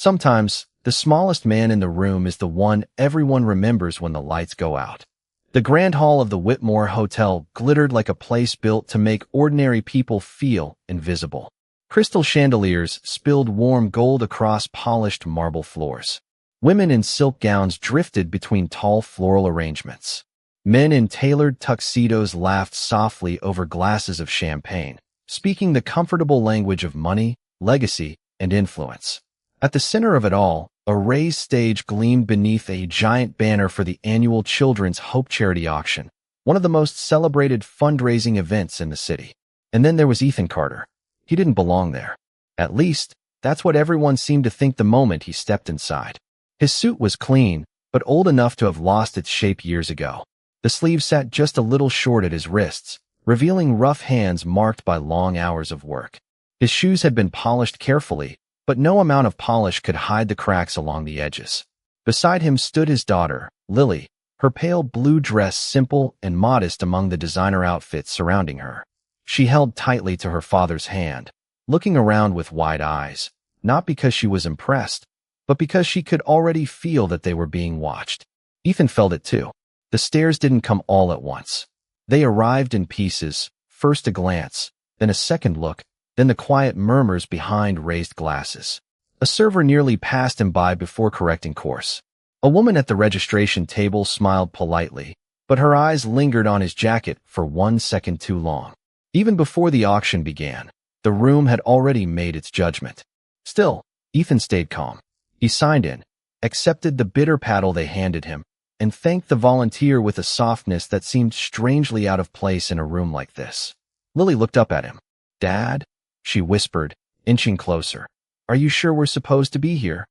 Sometimes, the smallest man in the room is the one everyone remembers when the lights go out. The grand hall of the Whitmore Hotel glittered like a place built to make ordinary people feel invisible. Crystal chandeliers spilled warm gold across polished marble floors. Women in silk gowns drifted between tall floral arrangements. Men in tailored tuxedos laughed softly over glasses of champagne, speaking the comfortable language of money, legacy, and influence. At the center of it all, a raised stage gleamed beneath a giant banner for the annual Children's Hope Charity Auction, one of the most celebrated fundraising events in the city. And then there was Ethan Carter. He didn't belong there. At least, that's what everyone seemed to think the moment he stepped inside. His suit was clean, but old enough to have lost its shape years ago. The sleeves sat just a little short at his wrists, revealing rough hands marked by long hours of work. His shoes had been polished carefully, but no amount of polish could hide the cracks along the edges. Beside him stood his daughter, Lily, her pale blue dress simple and modest among the designer outfits surrounding her. She held tightly to her father's hand, looking around with wide eyes, not because she was impressed, but because she could already feel that they were being watched. Ethan felt it too. The stares didn't come all at once. They arrived in pieces, first a glance, then a second look, then the quiet murmurs behind raised glasses. A server nearly passed him by before correcting course. A woman at the registration table smiled politely, but her eyes lingered on his jacket for 1 second too long. Even before the auction began, the room had already made its judgment. Still, Ethan stayed calm. He signed in, accepted the bitter paddle they handed him, and thanked the volunteer with a softness that seemed strangely out of place in a room like this. Lily looked up at him. "Dad?" she whispered, inching closer. "Are you sure we're supposed to be here?"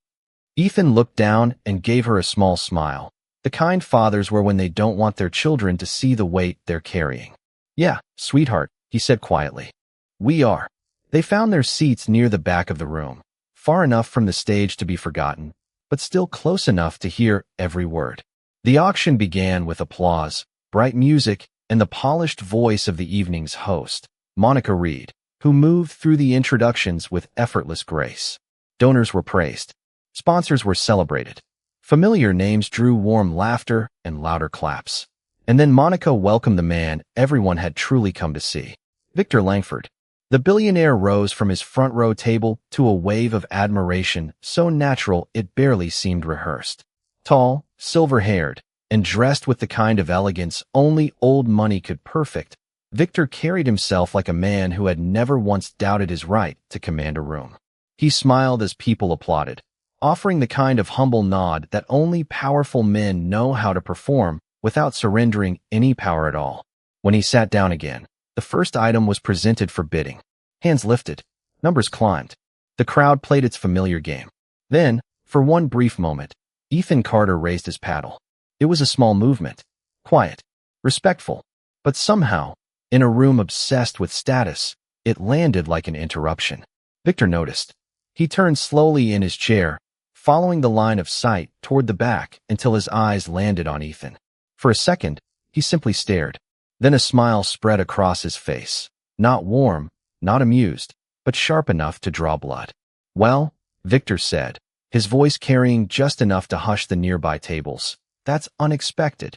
Ethan looked down and gave her a small smile. The kind fathers were when they don't want their children to see the weight they're carrying. "Yeah, sweetheart," he said quietly. "We are." They found their seats near the back of the room, far enough from the stage to be forgotten, but still close enough to hear every word. The auction began with applause, bright music, and the polished voice of the evening's host, Monica Reed, who moved through the introductions with effortless grace. Donors were praised. Sponsors were celebrated. Familiar names drew warm laughter and louder claps. And then Monica welcomed the man everyone had truly come to see, Victor Langford. The billionaire rose from his front row table to a wave of admiration so natural it barely seemed rehearsed. Tall, silver-haired, and dressed with the kind of elegance only old money could perfect, Victor carried himself like a man who had never once doubted his right to command a room. He smiled as people applauded, offering the kind of humble nod that only powerful men know how to perform without surrendering any power at all. When he sat down again, the first item was presented for bidding. Hands lifted. Numbers climbed. The crowd played its familiar game. Then, for one brief moment, Ethan Carter raised his paddle. It was a small movement. Quiet. Respectful. But somehow, in a room obsessed with status, it landed like an interruption. Victor noticed. He turned slowly in his chair, following the line of sight toward the back until his eyes landed on Ethan. For a second, he simply stared. Then a smile spread across his face. Not warm, not amused, but sharp enough to draw blood. "Well," Victor said, his voice carrying just enough to hush the nearby tables, "that's unexpected."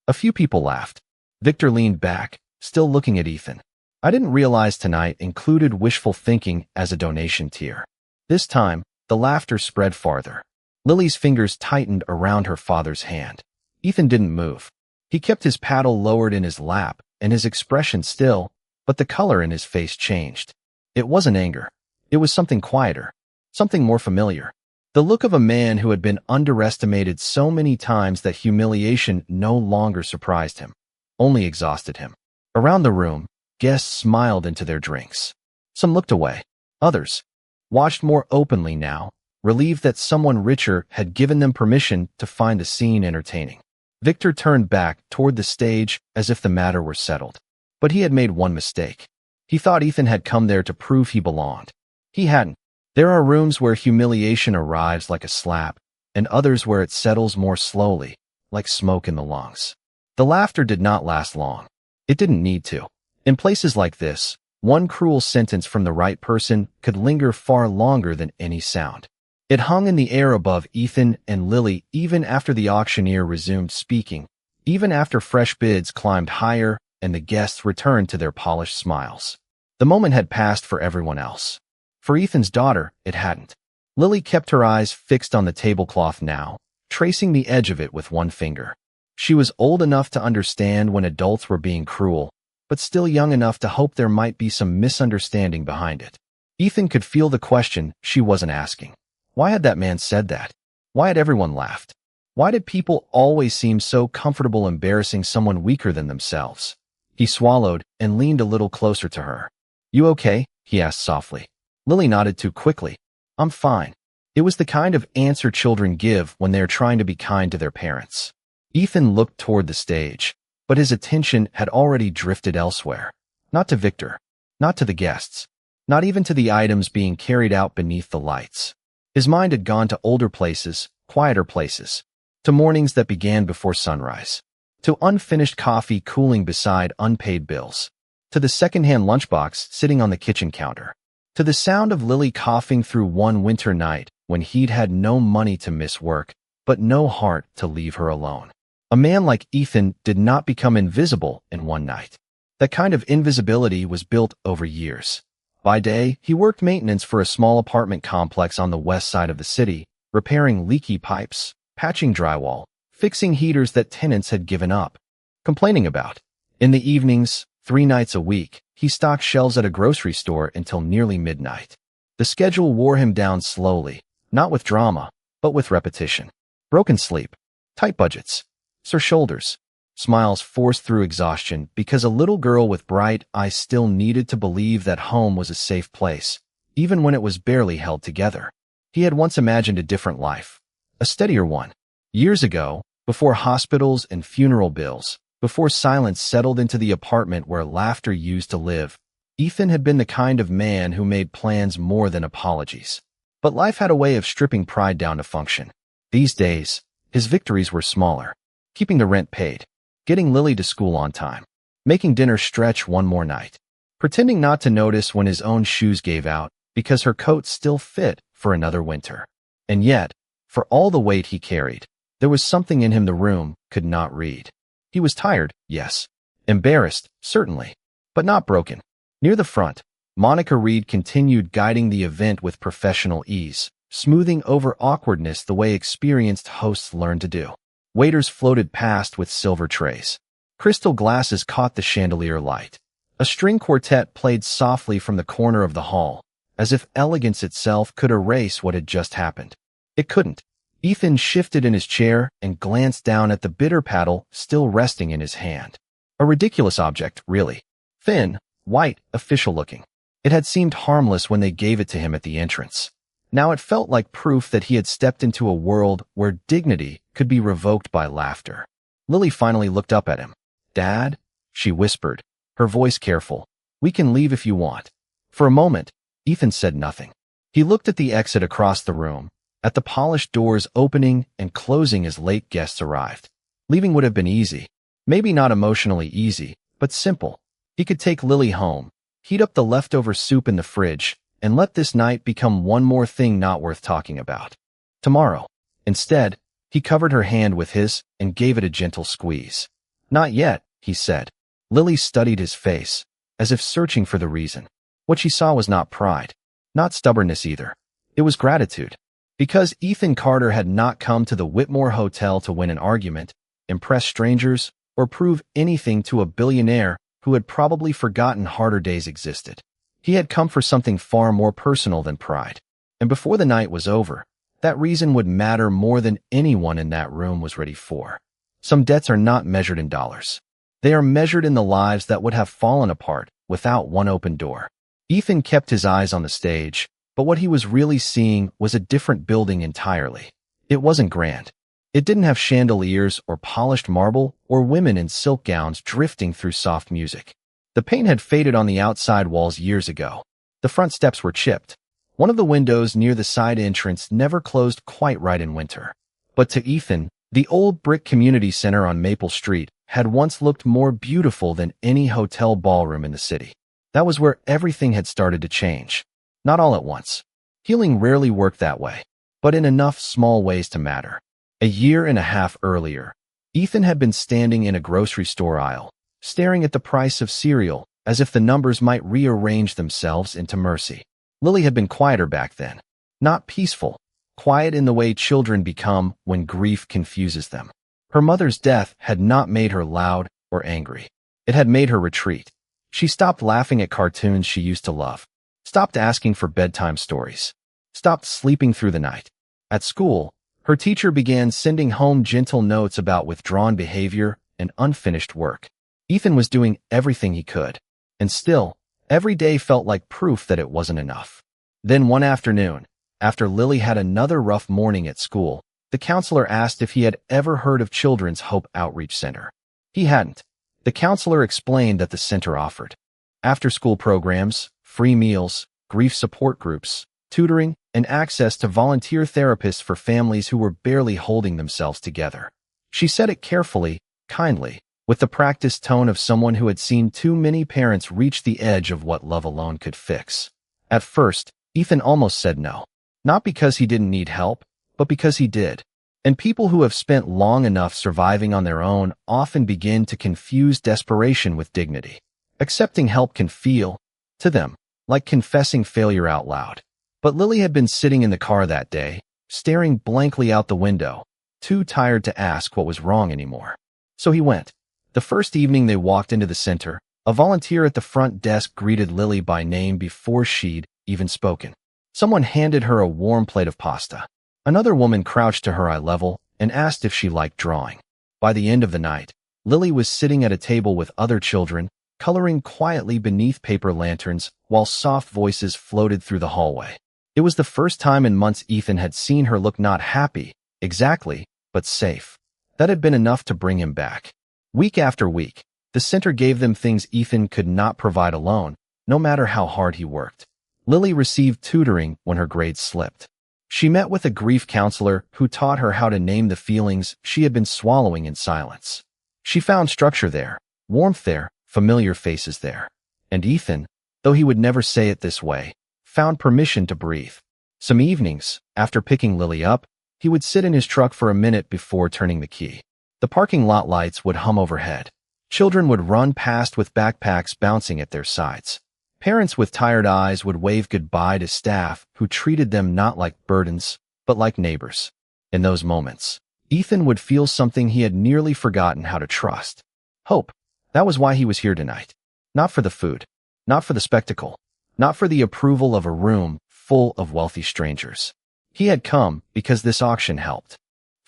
A few people laughed. Victor leaned back, still looking at Ethan. "I didn't realize tonight included wishful thinking as a donation tier." This time, the laughter spread farther. Lily's fingers tightened around her father's hand. Ethan didn't move. He kept his paddle lowered in his lap and his expression still, but the color in his face changed. It wasn't anger. It was something quieter, something more familiar. The look of a man who had been underestimated so many times that humiliation no longer surprised him, only exhausted him. Around the room, guests smiled into their drinks. Some looked away. Others watched more openly now, relieved that someone richer had given them permission to find the scene entertaining. Victor turned back toward the stage as if the matter were settled. But he had made one mistake. He thought Ethan had come there to prove he belonged. He hadn't. There are rooms where humiliation arrives like a slap, and others where it settles more slowly, like smoke in the lungs. The laughter did not last long. It didn't need to. In places like this, one cruel sentence from the right person could linger far longer than any sound. It hung in the air above Ethan and Lily even after the auctioneer resumed speaking, even after fresh bids climbed higher and the guests returned to their polished smiles. The moment had passed for everyone else. For Ethan's daughter, it hadn't. Lily kept her eyes fixed on the tablecloth now, tracing the edge of it with one finger. She was old enough to understand when adults were being cruel, but still young enough to hope there might be some misunderstanding behind it. Ethan could feel the question she wasn't asking. Why had that man said that? Why had everyone laughed? Why did people always seem so comfortable embarrassing someone weaker than themselves? He swallowed and leaned a little closer to her. "You okay?" he asked softly. Lily nodded too quickly. "I'm fine." It was the kind of answer children give when they're trying to be kind to their parents. Ethan looked toward the stage, but his attention had already drifted elsewhere. Not to Victor, not to the guests, not even to the items being carried out beneath the lights. His mind had gone to older places, quieter places, to mornings that began before sunrise, to unfinished coffee cooling beside unpaid bills, to the secondhand lunchbox sitting on the kitchen counter, to the sound of Lily coughing through one winter night when he'd had no money to miss work, but no heart to leave her alone. A man like Ethan did not become invisible in one night. That kind of invisibility was built over years. By day, he worked maintenance for a small apartment complex on the west side of the city, repairing leaky pipes, patching drywall, fixing heaters that tenants had given up, complaining about. In the evenings, 3 nights a week, he stocked shelves at a grocery store until nearly midnight. The schedule wore him down slowly, not with drama, but with repetition. Broken sleep, tight budgets, sore shoulders, smiles forced through exhaustion because a little girl with bright eyes still needed to believe that home was a safe place, even when it was barely held together. He had once imagined a different life, a steadier one. Years ago, before hospitals and funeral bills, before silence settled into the apartment where laughter used to live, Ethan had been the kind of man who made plans more than apologies. But life had a way of stripping pride down to function. These days, his victories were smaller. Keeping the rent paid, getting Lily to school on time, making dinner stretch one more night, pretending not to notice when his own shoes gave out because her coat still fit for another winter. And yet, for all the weight he carried, there was something in him the room could not read. He was tired, yes. Embarrassed, certainly, but not broken. Near the front, Monica Reed continued guiding the event with professional ease, smoothing over awkwardness the way experienced hosts learn to do. Waiters floated past with silver trays. Crystal glasses caught the chandelier light. A string quartet played softly from the corner of the hall, as if elegance itself could erase what had just happened. It couldn't. Ethan shifted in his chair and glanced down at the bitter paddle still resting in his hand. A ridiculous object, really. Thin, white, official-looking. It had seemed harmless when they gave it to him at the entrance. Now it felt like proof that he had stepped into a world where dignity could be revoked by laughter. Lily finally looked up at him. "Dad?" she whispered, her voice careful. "We can leave if you want." For a moment, Ethan said nothing. He looked at the exit across the room, at the polished doors opening and closing as late guests arrived. Leaving would have been easy. Maybe not emotionally easy, but simple. He could take Lily home, heat up the leftover soup in the fridge, and let this night become one more thing not worth talking about. Tomorrow. Instead, he covered her hand with his and gave it a gentle squeeze. "Not yet," he said. Lily studied his face, as if searching for the reason. What she saw was not pride, not stubbornness either. It was gratitude. Because Ethan Carter had not come to the Whitmore Hotel to win an argument, impress strangers, or prove anything to a billionaire who had probably forgotten harder days existed. He had come for something far more personal than pride. And before the night was over, that reason would matter more than anyone in that room was ready for. Some debts are not measured in dollars. They are measured in the lives that would have fallen apart without one open door. Ethan kept his eyes on the stage, but what he was really seeing was a different building entirely. It wasn't grand. It didn't have chandeliers or polished marble or women in silk gowns drifting through soft music. The paint had faded on the outside walls years ago. The front steps were chipped. One of the windows near the side entrance never closed quite right in winter. But to Ethan, the old brick community center on Maple Street had once looked more beautiful than any hotel ballroom in the city. That was where everything had started to change. Not all at once. Healing rarely worked that way. but in enough small ways to matter. A year and a half earlier, Ethan had been standing in a grocery store aisle, staring at the price of cereal as if the numbers might rearrange themselves into mercy. Lily had been quieter back then. Not peaceful, quiet in the way children become when grief confuses them. Her mother's death had not made her loud or angry. It had made her retreat. She stopped laughing at cartoons she used to love, stopped asking for bedtime stories, stopped sleeping through the night. At school, her teacher began sending home gentle notes about withdrawn behavior and unfinished work. Ethan was doing everything he could, and still, every day felt like proof that it wasn't enough. Then one afternoon, after Lily had another rough morning at school, the counselor asked if he had ever heard of Children's Hope Outreach Center. He hadn't. The counselor explained that the center offered after-school programs, free meals, grief support groups, tutoring, and access to volunteer therapists for families who were barely holding themselves together. She said it carefully, kindly, with the practiced tone of someone who had seen too many parents reach the edge of what love alone could fix. At first, Ethan almost said no. Not because he didn't need help, but because he did. And people who have spent long enough surviving on their own often begin to confuse desperation with dignity. Accepting help can feel, to them, like confessing failure out loud. But Lily had been sitting in the car that day, staring blankly out the window, too tired to ask what was wrong anymore. So he went. The first evening they walked into the center, a volunteer at the front desk greeted Lily by name before she'd even spoken. Someone handed her a warm plate of pasta. Another woman crouched to her eye level and asked if she liked drawing. By the end of the night, Lily was sitting at a table with other children, coloring quietly beneath paper lanterns while soft voices floated through the hallway. It was the first time in months Ethan had seen her look not happy, exactly, but safe. That had been enough to bring him back. Week after week, the center gave them things Ethan could not provide alone, no matter how hard he worked. Lily received tutoring when her grades slipped. She met with a grief counselor who taught her how to name the feelings she had been swallowing in silence. She found structure there, warmth there, familiar faces there. And Ethan, though he would never say it this way, found permission to breathe. Some evenings, after picking Lily up, he would sit in his truck for a minute before turning the key. The parking lot lights would hum overhead. Children would run past with backpacks bouncing at their sides. Parents with tired eyes would wave goodbye to staff who treated them not like burdens, but like neighbors. In those moments, Ethan would feel something he had nearly forgotten how to trust. Hope. That was why he was here tonight. Not for the food. Not for the spectacle. Not for the approval of a room full of wealthy strangers. He had come because this auction helped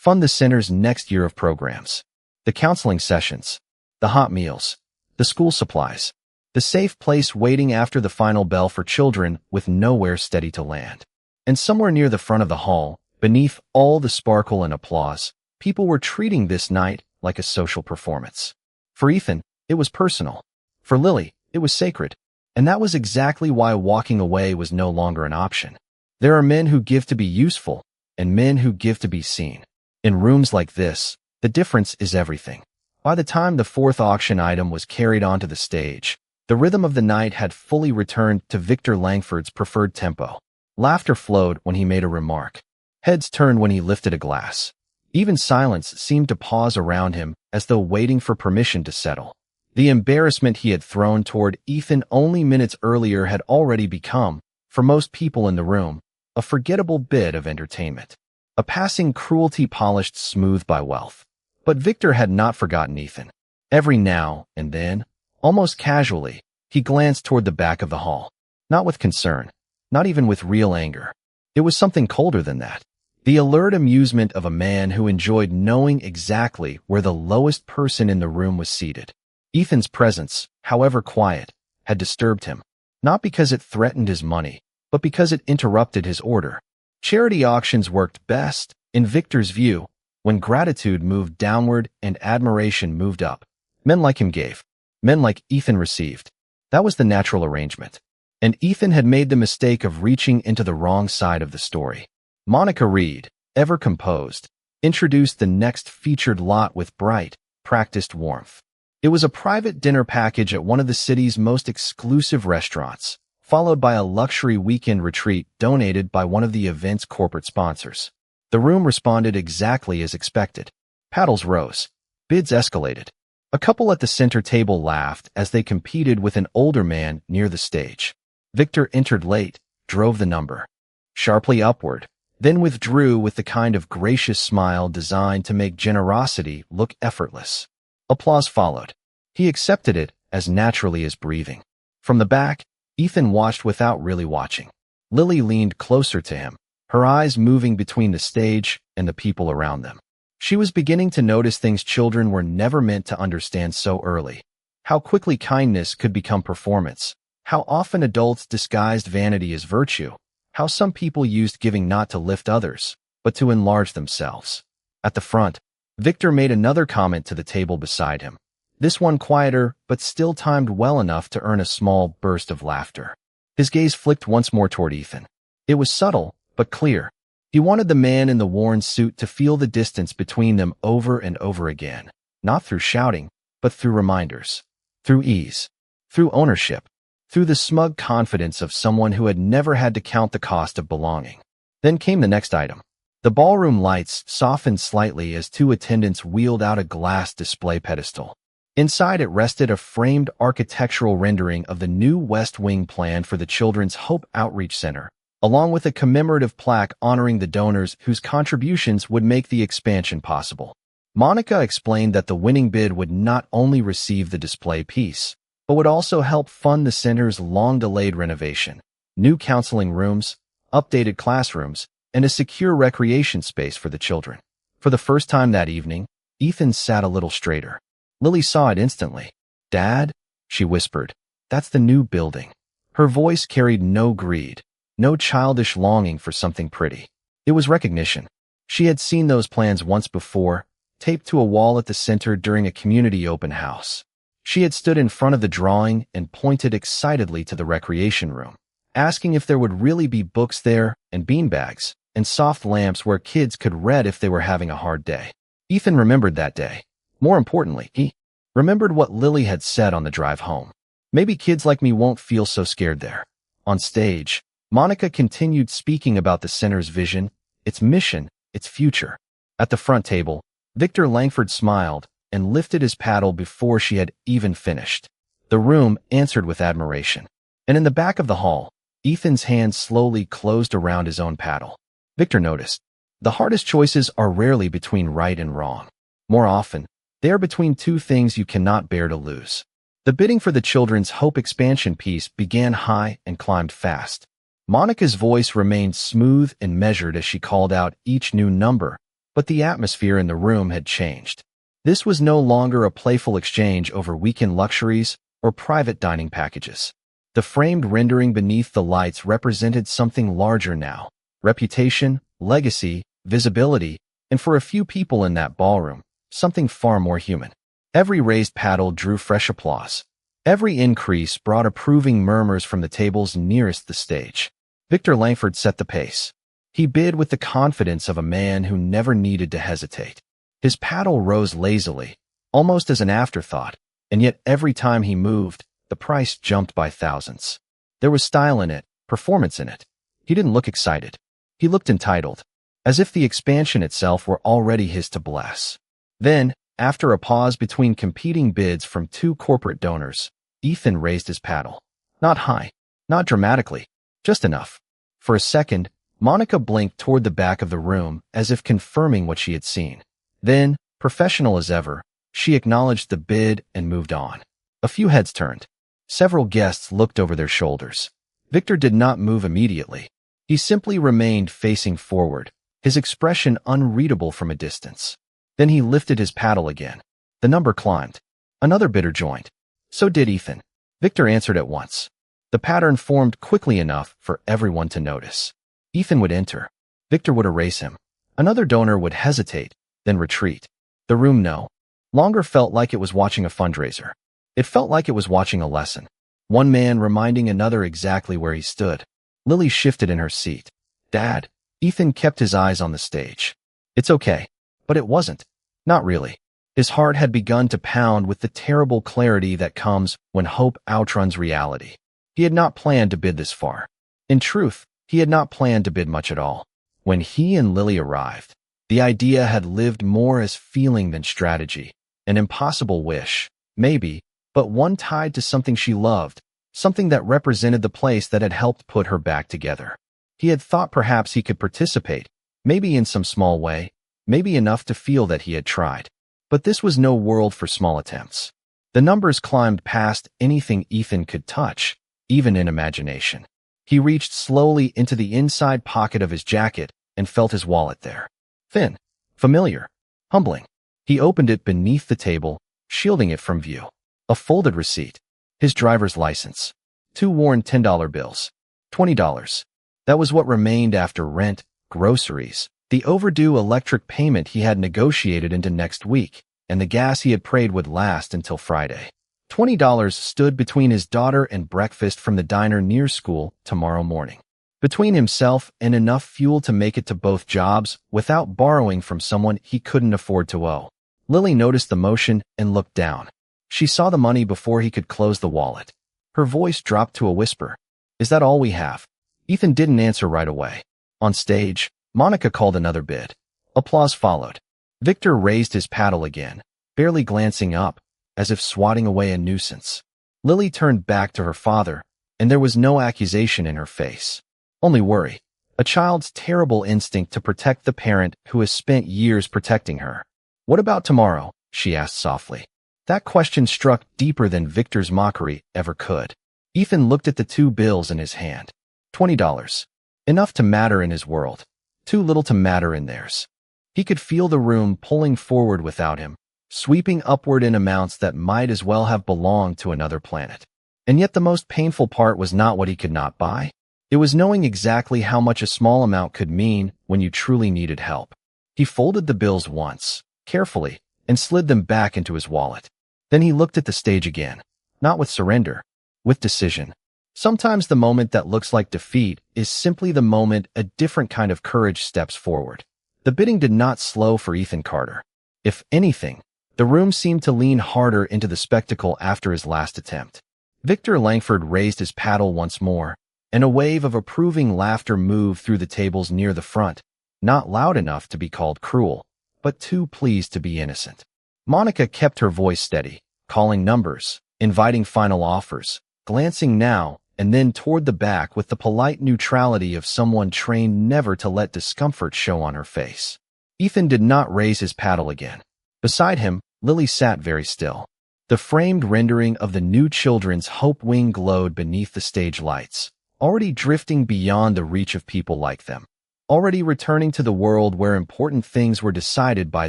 fund the center's next year of programs. The counseling sessions, the hot meals, the school supplies, the safe place waiting after the final bell for children with nowhere steady to land. And somewhere near the front of the hall, beneath all the sparkle and applause, people were treating this night like a social performance. For Ethan, it was personal. For Lily, it was sacred. And that was exactly why walking away was no longer an option. There are men who give to be useful, and men who give to be seen. In rooms like this, the difference is everything. By the time the fourth auction item was carried onto the stage, the rhythm of the night had fully returned to Victor Langford's preferred tempo. Laughter flowed when he made a remark. Heads turned when he lifted a glass. Even silence seemed to pause around him as though waiting for permission to settle. The embarrassment he had thrown toward Ethan only minutes earlier had already become, for most people in the room, a forgettable bit of entertainment. A passing cruelty polished smooth by wealth. But Victor had not forgotten Ethan. Every now and then, almost casually, he glanced toward the back of the hall. Not with concern, not even with real anger. It was something colder than that. The alert amusement of a man who enjoyed knowing exactly where the lowest person in the room was seated. Ethan's presence, however quiet, had disturbed him, not because it threatened his money, but because it interrupted his order. Charity auctions worked best, in Victor's view, when gratitude moved downward and admiration moved up. Men like him gave. Men like Ethan received. That was the natural arrangement. And Ethan had made the mistake of reaching into the wrong side of the story. Monica Reed, ever composed, introduced the next featured lot with bright, practiced warmth. It was a private dinner package at one of the city's most exclusive restaurants, followed by a luxury weekend retreat donated by one of the event's corporate sponsors. The room responded exactly as expected. Paddles rose. Bids escalated. A couple at the center table laughed as they competed with an older man near the stage. Victor entered late, drove the number sharply upward, then withdrew with the kind of gracious smile designed to make generosity look effortless. Applause followed. He accepted it as naturally as breathing. From the back, Ethan watched without really watching. Lily leaned closer to him, her eyes moving between the stage and the people around them. She was beginning to notice things children were never meant to understand so early. How quickly kindness could become performance. How often adults disguised vanity as virtue. How some people used giving not to lift others, but to enlarge themselves. At the front, Victor made another comment to the table beside him. This one quieter, but still timed well enough to earn a small burst of laughter. His gaze flicked once more toward Ethan. It was subtle, but clear. He wanted the man in the worn suit to feel the distance between them over and over again, not through shouting, but through reminders, through ease, through ownership, through the smug confidence of someone who had never had to count the cost of belonging. Then came the next item. The ballroom lights softened slightly as two attendants wheeled out a glass display pedestal. Inside it rested a framed architectural rendering of the new West Wing plan for the Children's Hope Outreach Center, along with a commemorative plaque honoring the donors whose contributions would make the expansion possible. Monica explained that the winning bid would not only receive the display piece, but would also help fund the center's long-delayed renovation, new counseling rooms, updated classrooms, and a secure recreation space for the children. For the first time that evening, Ethan sat a little straighter. Lily saw it instantly. "Dad," she whispered, "that's the new building." Her voice carried no greed, no childish longing for something pretty. It was recognition. She had seen those plans once before, taped to a wall at the center during a community open house. She had stood in front of the drawing and pointed excitedly to the recreation room, asking if there would really be books there and beanbags and soft lamps where kids could read if they were having a hard day. Ethan remembered that day. More importantly, he remembered what Lily had said on the drive home. Maybe kids like me won't feel so scared there. On stage, Monica continued speaking about the center's vision, its mission, its future. At the front table, Victor Langford smiled and lifted his paddle before she had even finished. The room answered with admiration. And in the back of the hall, Ethan's hand slowly closed around his own paddle. Victor noticed. The hardest choices are rarely between right and wrong. More often, they are between two things you cannot bear to lose. The bidding for the Children's Hope expansion piece began high and climbed fast. Monica's voice remained smooth and measured as she called out each new number, but the atmosphere in the room had changed. This was no longer a playful exchange over weekend luxuries or private dining packages. The framed rendering beneath the lights represented something larger now: reputation, legacy, visibility, and for a few people in that ballroom, something far more human. Every raised paddle drew fresh applause. Every increase brought approving murmurs from the tables nearest the stage. Victor Langford set the pace. He bid with the confidence of a man who never needed to hesitate. His paddle rose lazily, almost as an afterthought, and yet every time he moved, the price jumped by thousands. There was style in it, performance in it. He didn't look excited. He looked entitled, as if the expansion itself were already his to bless. Then, after a pause between competing bids from two corporate donors, Ethan raised his paddle. Not high, not dramatically, just enough. For a second, Monica blinked toward the back of the room as if confirming what she had seen. Then, professional as ever, she acknowledged the bid and moved on. A few heads turned. Several guests looked over their shoulders. Victor did not move immediately. He simply remained facing forward, his expression unreadable from a distance. Then he lifted his paddle again. The number climbed. Another bidder joined. So did Ethan. Victor answered at once. The pattern formed quickly enough for everyone to notice. Ethan would enter. Victor would erase him. Another donor would hesitate, then retreat. The room no longer felt like it was watching a fundraiser. It felt like it was watching a lesson. One man reminding another exactly where he stood. Lily shifted in her seat. "Dad." Ethan kept his eyes on the stage. "It's okay." But it wasn't. Not really. His heart had begun to pound with the terrible clarity that comes when hope outruns reality. He had not planned to bid this far. In truth, he had not planned to bid much at all. When he and Lily arrived, the idea had lived more as feeling than strategy. An impossible wish, maybe, but one tied to something she loved, something that represented the place that had helped put her back together. He had thought perhaps he could participate, maybe in some small way, maybe enough to feel that he had tried. But this was no world for small attempts. The numbers climbed past anything Ethan could touch, even in imagination. He reached slowly into the inside pocket of his jacket and felt his wallet there. Thin, familiar, humbling. He opened it beneath the table, shielding it from view. A folded receipt. His driver's license. 2 worn $10 bills. $20. That was what remained after rent, groceries, the overdue electric payment he had negotiated into next week, and the gas he had prayed would last until Friday. $20 stood between his daughter and breakfast from the diner near school tomorrow morning. Between himself and enough fuel to make it to both jobs without borrowing from someone he couldn't afford to owe. Lily noticed the motion and looked down. She saw the money before he could close the wallet. Her voice dropped to a whisper. Is that all we have? Ethan didn't answer right away. On stage, Monica called another bid. Applause followed. Victor raised his paddle again, barely glancing up, as if swatting away a nuisance. Lily turned back to her father, and there was no accusation in her face. Only worry. A child's terrible instinct to protect the parent who has spent years protecting her. What about tomorrow? She asked softly. That question struck deeper than Victor's mockery ever could. Ethan looked at the 2 bills in his hand. $20. Enough to matter in his world. Too little to matter in theirs. He could feel the room pulling forward without him, sweeping upward in amounts that might as well have belonged to another planet. And yet the most painful part was not what he could not buy. It was knowing exactly how much a small amount could mean when you truly needed help. He folded the bills once, carefully, and slid them back into his wallet. Then he looked at the stage again, not with surrender, with decision. Sometimes the moment that looks like defeat is simply the moment a different kind of courage steps forward. The bidding did not slow for Ethan Carter. If anything, the room seemed to lean harder into the spectacle after his last attempt. Victor Langford raised his paddle once more, and a wave of approving laughter moved through the tables near the front, not loud enough to be called cruel, but too pleased to be innocent. Monica kept her voice steady, calling numbers, inviting final offers, glancing now and then toward the back with the polite neutrality of someone trained never to let discomfort show on her face. Ethan did not raise his paddle again. Beside him, Lily sat very still. The framed rendering of the new children's Hope Wing glowed beneath the stage lights, already drifting beyond the reach of people like them, already returning to the world where important things were decided by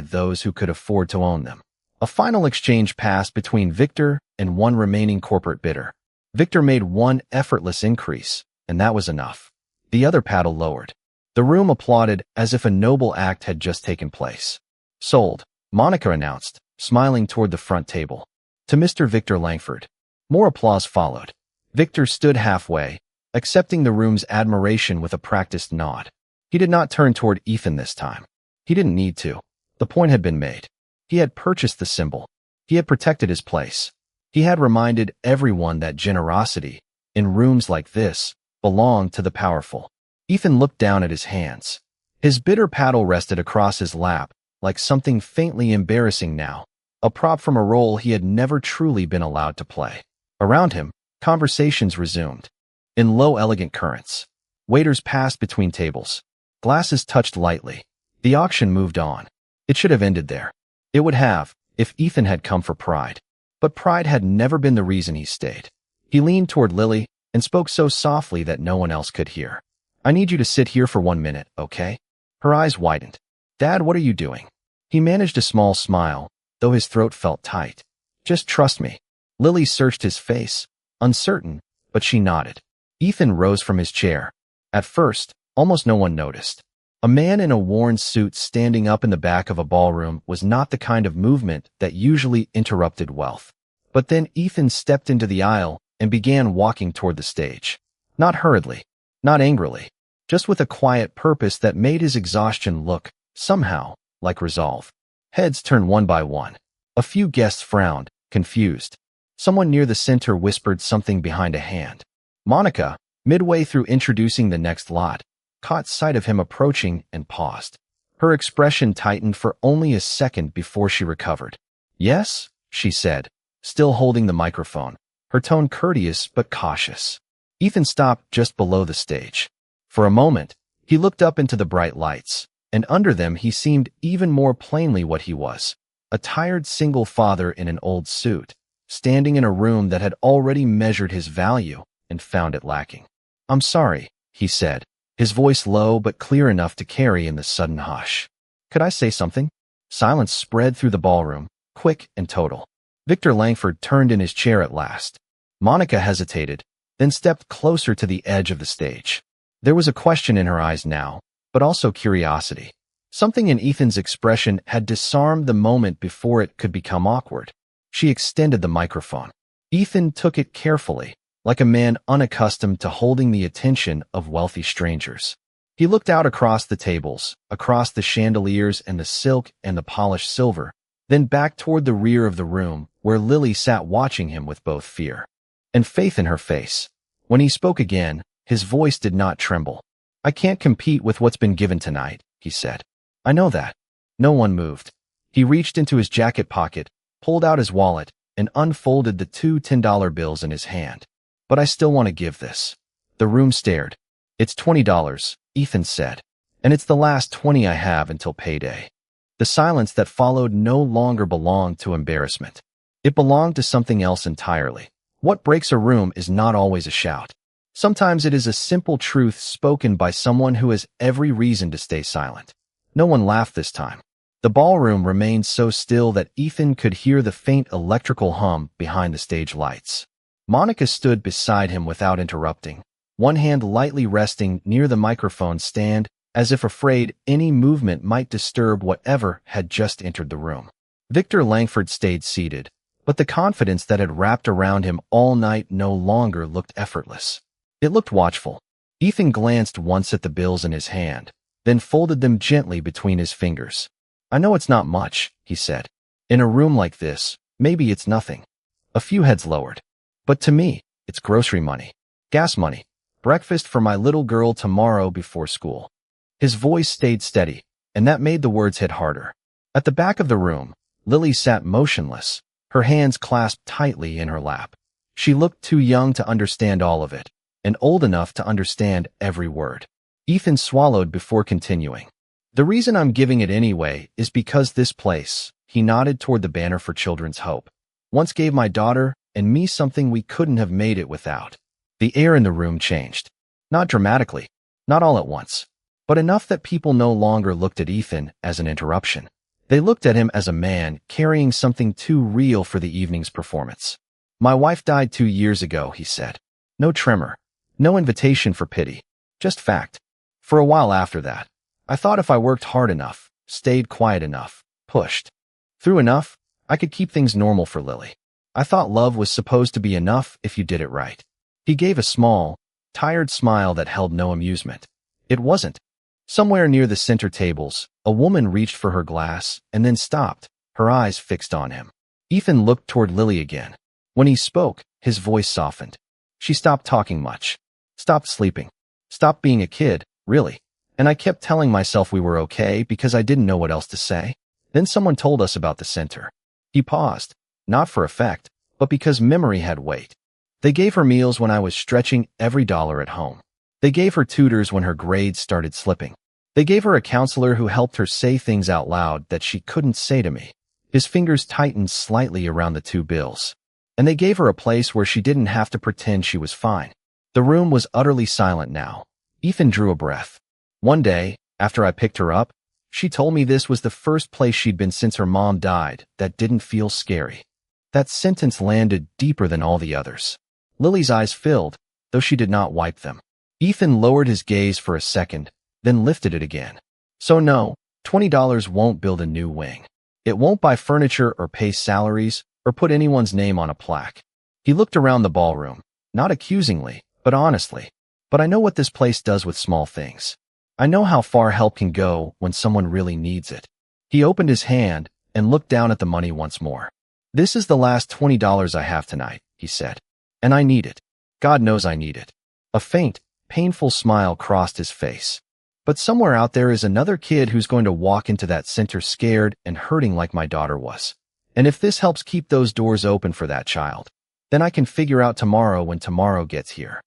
those who could afford to own them. A final exchange passed between Victor and one remaining corporate bidder. Victor made one effortless increase, and that was enough. The other paddle lowered. The room applauded as if a noble act had just taken place. Sold, Monica announced, smiling toward the front table. To Mr. Victor Langford. More applause followed. Victor stood halfway, accepting the room's admiration with a practiced nod. He did not turn toward Ethan this time. He didn't need to. The point had been made. He had purchased the symbol. He had protected his place. He had reminded everyone that generosity, in rooms like this, belonged to the powerful. Ethan looked down at his hands. His bitter paddle rested across his lap, like something faintly embarrassing now, a prop from a role he had never truly been allowed to play. Around him, conversations resumed. In low, elegant currents. Waiters passed between tables. Glasses touched lightly. The auction moved on. It should have ended there. It would have, if Ethan had come for pride. But pride had never been the reason he stayed. He leaned toward Lily and spoke so softly that no one else could hear. I need you to sit here for 1 minute, okay? Her eyes widened. Dad, what are you doing? He managed a small smile, though his throat felt tight. Just trust me. Lily searched his face, uncertain, but she nodded. Ethan rose from his chair. At first, almost no one noticed. A man in a worn suit standing up in the back of a ballroom was not the kind of movement that usually interrupted wealth. But then Ethan stepped into the aisle and began walking toward the stage. Not hurriedly, not angrily, just with a quiet purpose that made his exhaustion look, somehow, like resolve. Heads turned one by one. A few guests frowned, confused. Someone near the center whispered something behind a hand. Monica, midway through introducing the next lot, caught sight of him approaching and paused. Her expression tightened for only a second before she recovered. "Yes?" she said, still holding the microphone, her tone courteous but cautious. Ethan stopped just below the stage. For a moment, he looked up into the bright lights, and under them he seemed even more plainly what he was, a tired single father in an old suit, standing in a room that had already measured his value and found it lacking. "I'm sorry," he said, his voice low but clear enough to carry in the sudden hush. "Could I say something?" Silence spread through the ballroom, quick and total. Victor Langford turned in his chair at last. Monica hesitated, then stepped closer to the edge of the stage. There was a question in her eyes now, but also curiosity. Something in Ethan's expression had disarmed the moment before it could become awkward. She extended the microphone. Ethan took it carefully, like a man unaccustomed to holding the attention of wealthy strangers. He looked out across the tables, across the chandeliers and the silk and the polished silver, then back toward the rear of the room where Lily sat watching him with both fear and faith in her face. When he spoke again, his voice did not tremble. "I can't compete with what's been given tonight," he said. "I know that." No one moved. He reached into his jacket pocket, pulled out his wallet, and unfolded the two $10 bills in his hand. "But I still want to give this." The room stared. "It's $20, Ethan said. "And it's the last 20 I have until payday." The silence that followed no longer belonged to embarrassment. It belonged to something else entirely. What breaks a room is not always a shout. Sometimes it is a simple truth spoken by someone who has every reason to stay silent. No one laughed this time. The ballroom remained so still that Ethan could hear the faint electrical hum behind the stage lights. Monica stood beside him without interrupting, one hand lightly resting near the microphone stand, as if afraid any movement might disturb whatever had just entered the room. Victor Langford stayed seated, but the confidence that had wrapped around him all night no longer looked effortless. It looked watchful. Ethan glanced once at the bills in his hand, then folded them gently between his fingers. "I know it's not much," he said. "In a room like this, maybe it's nothing." A few heads lowered. "But to me, it's grocery money, gas money, breakfast for my little girl tomorrow before school." His voice stayed steady, and that made the words hit harder. At the back of the room, Lily sat motionless, her hands clasped tightly in her lap. She looked too young to understand all of it, and old enough to understand every word. Ethan swallowed before continuing. "The reason I'm giving it anyway is because this place," he nodded toward the banner for Children's Hope, "once gave my daughter and me something we couldn't have made it without." The air in the room changed. Not dramatically, not all at once, but enough that people no longer looked at Ethan as an interruption. They looked at him as a man carrying something too real for the evening's performance. "My wife died 2 years ago," he said. No tremor, no invitation for pity, just fact. For a while after that, I thought if I worked hard enough, stayed quiet enough, pushed through enough, I could keep things normal for Lily. I thought love was supposed to be enough if you did it right." He gave a small, tired smile that held no amusement. It wasn't. Somewhere near the center tables, a woman reached for her glass and then stopped, her eyes fixed on him. Ethan looked toward Lily again. When he spoke, his voice softened. "She stopped talking much. Stopped sleeping. Stopped being a kid, really. And I kept telling myself we were okay because I didn't know what else to say. Then someone told us about the center." He paused, not for effect, but because memory had weight. "They gave her meals when I was stretching every dollar at home. They gave her tutors when her grades started slipping. They gave her a counselor who helped her say things out loud that she couldn't say to me." His fingers tightened slightly around the 2 bills. "And they gave her a place where she didn't have to pretend she was fine." The room was utterly silent now. Ethan drew a breath. "One day, after I picked her up, she told me this was the first place she'd been since her mom died that didn't feel scary." That sentence landed deeper than all the others. Lily's eyes filled, though she did not wipe them. Ethan lowered his gaze for a second, then lifted it again. "So no, $20 won't build a new wing. It won't buy furniture or pay salaries or put anyone's name on a plaque." He looked around the ballroom, not accusingly, but honestly. "But I know what this place does with small things. I know how far help can go when someone really needs it." He opened his hand and looked down at the money once more. "This is the last $20 I have tonight," he said. "And I need it. God knows I need it." A faint, painful smile crossed his face. But somewhere out there is another kid who's going to walk into that center scared and hurting like my daughter was. And if this helps keep those doors open for that child, then I can figure out tomorrow when tomorrow gets here.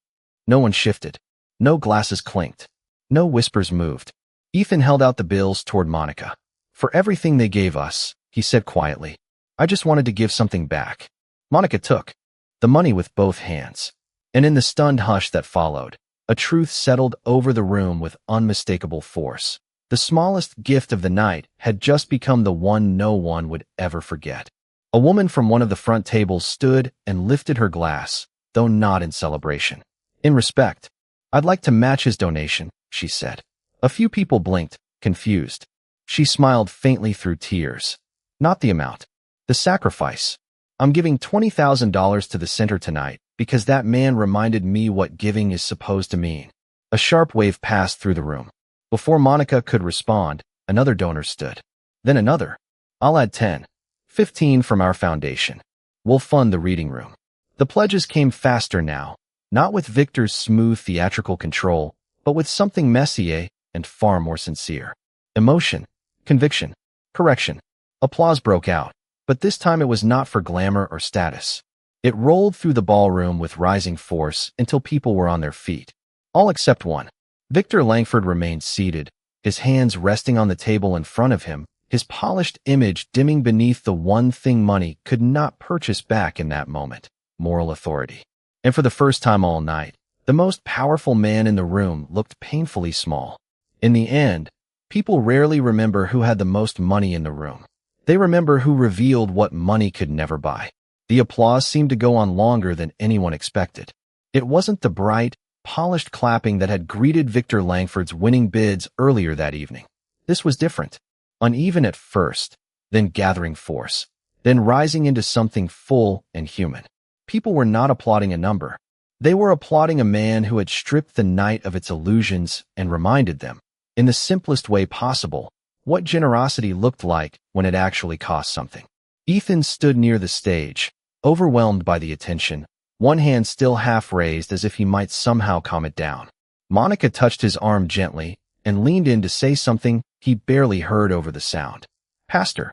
No one shifted. No glasses clinked. No whispers moved. Ethan held out the bills toward Monica. For everything they gave us, he said quietly, I just wanted to give something back. Monica took the money with both hands. And in the stunned hush that followed, a truth settled over the room with unmistakable force. The smallest gift of the night had just become the one no one would ever forget. A woman from one of the front tables stood and lifted her glass, though not in celebration. In respect, I'd like to match his donation, she said. A few people blinked, confused. She smiled faintly through tears. Not the amount. The sacrifice. I'm giving $20,000 to the center tonight because that man reminded me what giving is supposed to mean. A sharp wave passed through the room. Before Monica could respond, another donor stood. Then another. I'll add 10, 15 from our foundation. We'll fund the reading room. The pledges came faster now, not with Victor's smooth theatrical control, but with something messier and far more sincere. Emotion, conviction, correction. Applause broke out, but this time it was not for glamour or status. It rolled through the ballroom with rising force until people were on their feet. All except one. Victor Langford remained seated, his hands resting on the table in front of him, his polished image dimming beneath the one thing money could not purchase back in that moment, moral authority. And for the first time all night, the most powerful man in the room looked painfully small. In the end, people rarely remember who had the most money in the room. They remember who revealed what money could never buy. The applause seemed to go on longer than anyone expected. It wasn't the bright, polished clapping that had greeted Victor Langford's winning bids earlier that evening. This was different. Uneven at first, then gathering force, then rising into something full and human. People were not applauding a number. They were applauding a man who had stripped the night of its illusions and reminded them, in the simplest way possible, what generosity looked like when it actually cost something. Ethan stood near the stage, overwhelmed by the attention, one hand still half raised as if he might somehow calm it down. Monica touched his arm gently and leaned in to say something he barely heard over the sound. Pastor.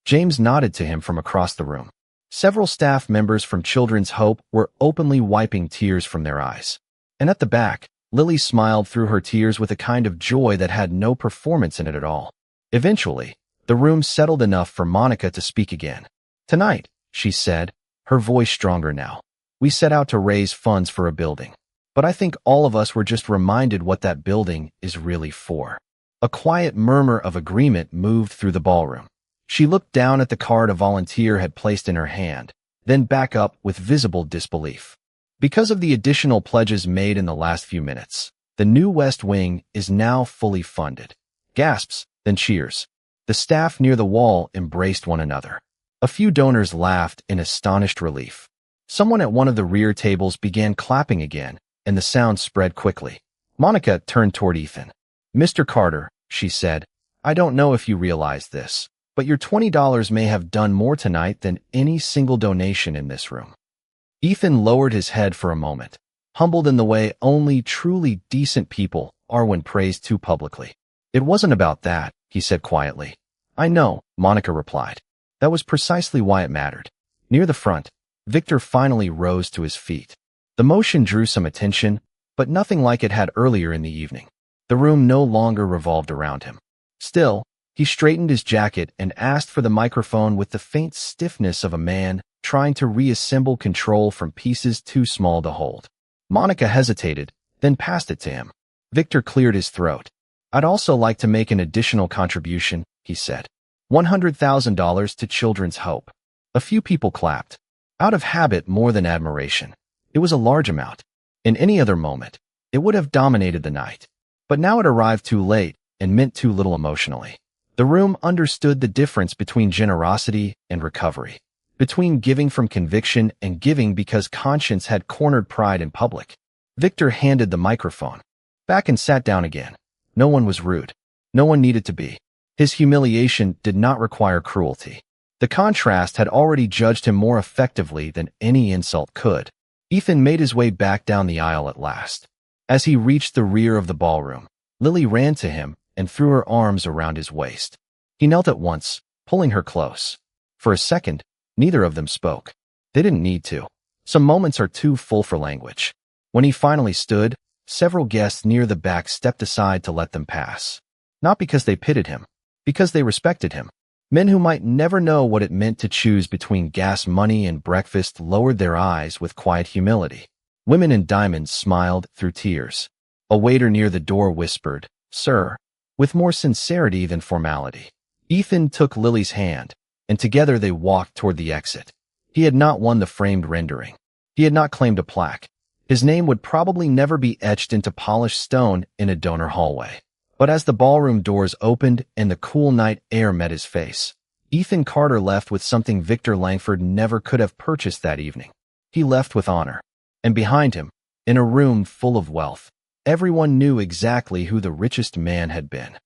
James nodded to him from across the room. Several staff members from Children's Hope were openly wiping tears from their eyes. And at the back, Lily smiled through her tears with a kind of joy that had no performance in it at all. Eventually, the room settled enough for Monica to speak again. Tonight, she said, her voice stronger now, we set out to raise funds for a building. But I think all of us were just reminded what that building is really for. A quiet murmur of agreement moved through the ballroom. She looked down at the card a volunteer had placed in her hand, then back up with visible disbelief. Because of the additional pledges made in the last few minutes, the new West Wing is now fully funded. Gasps, then cheers. The staff near the wall embraced one another. A few donors laughed in astonished relief. Someone at one of the rear tables began clapping again, and the sound spread quickly. Monica turned toward Ethan. Mr. Carter, she said, I don't know if you realize this, but your $20 may have done more tonight than any single donation in this room. Ethan lowered his head for a moment, humbled in the way only truly decent people are when praised too publicly. It wasn't about that, he said quietly. I know, Monica replied. That was precisely why it mattered. Near the front, Victor finally rose to his feet. The motion drew some attention, but nothing like it had earlier in the evening. The room no longer revolved around him. Still, he straightened his jacket and asked for the microphone with the faint stiffness of a man trying to reassemble control from pieces too small to hold. Monica hesitated, then passed it to him. Victor cleared his throat. I'd also like to make an additional contribution, he said. $100,000 to Children's Hope. A few people clapped. Out of habit more than admiration. It was a large amount. In any other moment, it would have dominated the night. But now it arrived too late and meant too little emotionally. The room understood the difference between generosity and recovery, between giving from conviction and giving because conscience had cornered pride in public. Victor handed the microphone back and sat down again. No one was rude. No one needed to be. His humiliation did not require cruelty. The contrast had already judged him more effectively than any insult could. Ethan made his way back down the aisle at last. As he reached the rear of the ballroom, Lily ran to him and threw her arms around his waist. He knelt at once, pulling her close. For a second, neither of them spoke. They didn't need to. Some moments are too full for language. When he finally stood, several guests near the back stepped aside to let them pass. Not because they pitied him, because they respected him. Men who might never know what it meant to choose between gas money and breakfast lowered their eyes with quiet humility. Women in diamonds smiled through tears. A waiter near the door whispered, "Sir," with more sincerity than formality. Ethan took Lily's hand, and together they walked toward the exit. He had not won the framed rendering. He had not claimed a plaque. His name would probably never be etched into polished stone in a donor hallway. But as the ballroom doors opened and the cool night air met his face, Ethan Carter left with something Victor Langford never could have purchased that evening. He left with honor. And behind him, in a room full of wealth, everyone knew exactly who the richest man had been.